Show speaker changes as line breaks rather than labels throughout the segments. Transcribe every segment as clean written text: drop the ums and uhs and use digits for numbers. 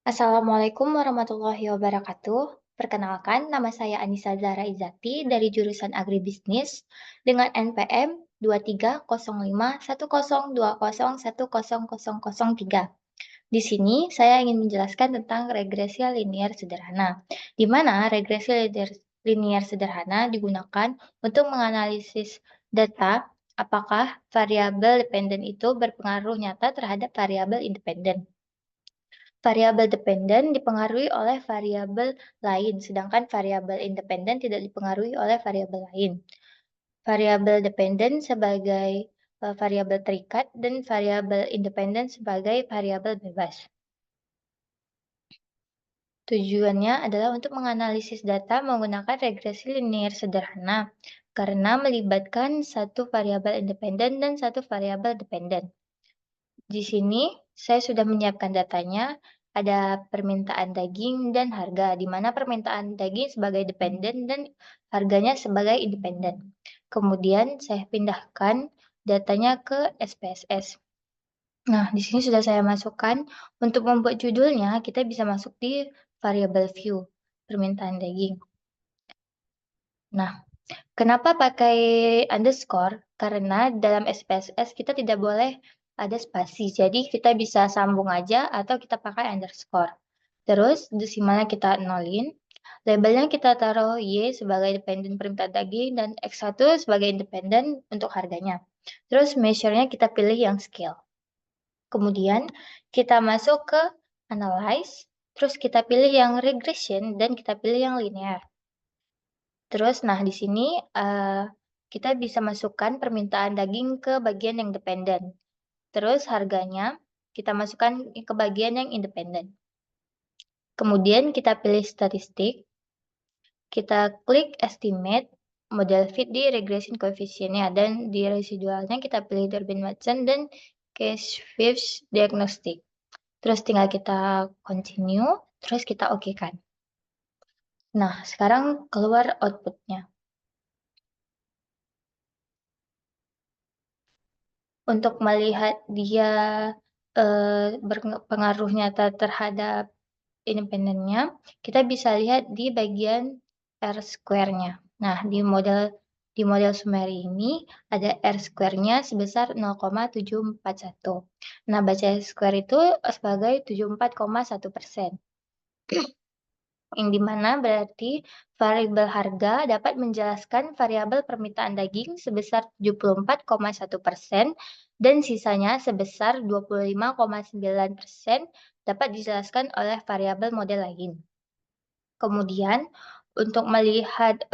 Assalamualaikum warahmatullahi wabarakatuh. Perkenalkan, nama saya Anissa Zahra Izati dari jurusan Agribisnis dengan NPM 23051020101003. Di sini saya ingin menjelaskan tentang regresi linier sederhana, di mana regresi linier sederhana digunakan untuk menganalisis data apakah variabel dependen itu berpengaruh nyata terhadap variabel independen. Variabel dependen dipengaruhi oleh variabel lain, sedangkan variabel independen tidak dipengaruhi oleh variabel lain. Variabel dependen sebagai variabel terikat dan variabel independen sebagai variabel bebas. Tujuannya adalah untuk menganalisis data menggunakan regresi linier sederhana karena melibatkan satu variabel independen dan satu variabel dependen. Di sini saya sudah menyiapkan datanya, ada permintaan daging dan harga, di mana permintaan daging sebagai dependen dan harganya sebagai independen. Kemudian saya pindahkan datanya ke SPSS. Nah, di sini sudah saya masukkan. Untuk membuat judulnya, kita bisa masuk di variable view, permintaan daging. Nah, kenapa pakai underscore? Karena dalam SPSS kita tidak boleh ada spasi, jadi kita bisa sambung aja atau kita pakai underscore. Terus desimalnya kita nolin, labelnya kita taruh Y sebagai dependen permintaan daging dan X1 sebagai independen untuk harganya. Terus measure-nya kita pilih yang scale. Kemudian kita masuk ke analyze, terus kita pilih yang regression dan kita pilih yang linear. Terus, nah di sini kita bisa masukkan permintaan daging ke bagian yang dependen. Terus harganya kita masukkan ke bagian yang independen. Kemudian kita pilih statistik, kita klik estimate, model fit di regression coefficient-nya, dan di residualnya kita pilih Durbin-Watson dan Case-Phipps diagnostic. Terus tinggal kita continue, terus kita oke-kan. Nah, sekarang keluar output-nya. Untuk melihat dia berpengaruh nyata terhadap independennya, kita bisa lihat di bagian R square-nya. Nah, di model summary ini ada R square-nya sebesar 0,741. Nah, baca square itu sebagai 74,1%. Yang dimana berarti variabel harga dapat menjelaskan variabel permintaan daging sebesar 74,1% dan sisanya sebesar 25,9% dapat dijelaskan oleh variabel model lain. Kemudian untuk melihat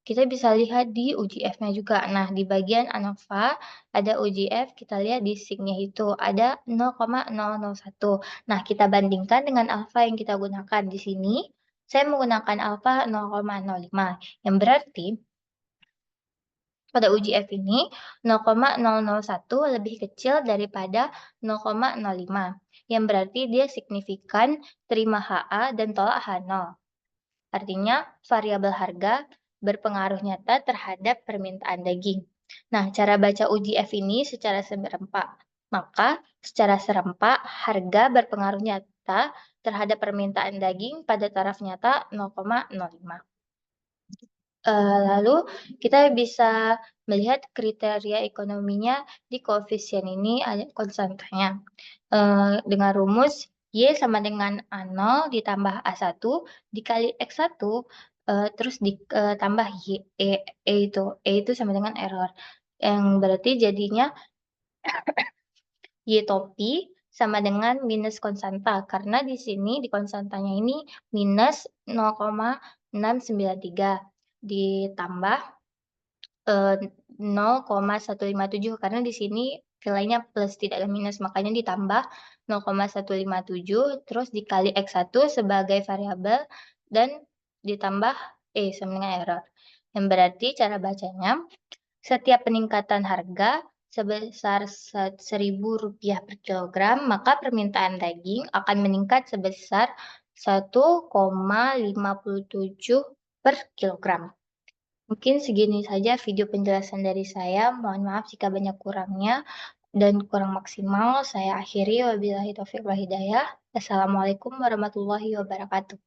kita bisa lihat di UGF-nya juga. Nah, di bagian ANOVA ada UGF, kita lihat di sig-nya itu ada 0,001. Nah, kita bandingkan dengan alfa yang kita gunakan di sini. Saya menggunakan alfa 0,05, yang berarti pada UGF ini 0,001 lebih kecil daripada 0,05, yang berarti dia signifikan terima HA dan tolak H0. Artinya variabel harga berpengaruh nyata terhadap permintaan daging. Nah, cara baca UGF ini secara serempak. Maka secara serempak harga berpengaruh nyata terhadap permintaan daging pada taraf nyata 0,05. Lalu kita bisa melihat kriteria ekonominya di koefisien ini ada konstantanya. Dengan rumus Y sama dengan A0 ditambah A1 dikali X1 terus ditambah Y, E itu sama dengan error. Yang berarti jadinya Y topi sama dengan minus konstanta karena di sini di konstantanya ini minus 0,693 ditambah 0,157 karena di sini nilainya plus tidak ada minus, makanya ditambah 0,157 terus dikali X1 sebagai variabel dan ditambah sama dengan error. Yang berarti cara bacanya setiap peningkatan harga sebesar Rp1.000 per kilogram, maka permintaan daging akan meningkat sebesar 1,57 per kilogram. Mungkin segini saja video penjelasan dari saya. Mohon maaf jika banyak kurangnya. dan kurang maksimal saya akhiri wabillahi taufiq wal hidayah. Assalamualaikum warahmatullahi wabarakatuh.